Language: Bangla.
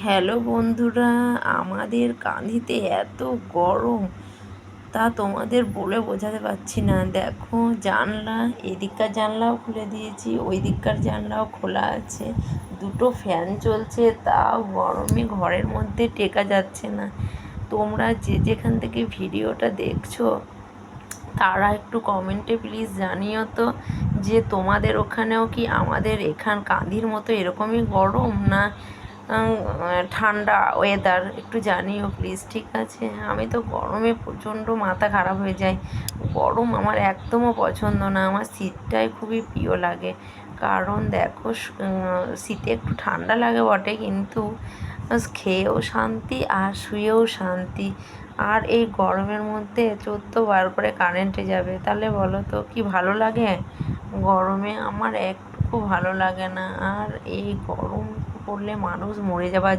হ্যালো বন্ধুরা, আমাদের কাঁথিতে এত গরম, তা তোমাদের বলে বোঝাতে পারছি না। দেখো, জানলা, এদিককার জানলাও খুলে দিয়েছি, ওই দিককার জানলাও খোলা আছে, দুটো ফ্যান চলছে, তাও গরমে ঘরের মধ্যে টেকা যাচ্ছে না। তোমরা যে যেখান থেকে ভিডিওটা দেখছো তারা একটু কমেন্টে প্লিজ জানিও তো, যে তোমাদের ওখানেও কি আমাদের এখান কাঁদির মতো এরকমই গরম, না ঠান্ডা ওয়েদার, একটু জানিও প্লিজ। ঠিক আছে? আমি তো গরমে প্রচণ্ড মাথা খারাপ হয়ে যায়। গরম আমার একদমও পছন্দ না, আমার শীতটাই খুবই প্রিয় লাগে। কারণ দেখো, শীতে একটু ঠান্ডা লাগে বটে, কিন্তু খেয়েও শান্তি আর শুয়েও শান্তি। আর এই গরমের মধ্যে 14 বার করে কারেন্টে যাবে, তাহলে বলো তো কি ভালো লাগে? গরমে আমার একটুকু ভালো লাগে না। আর এই গরম পড়লে মানুষ মরে যাবার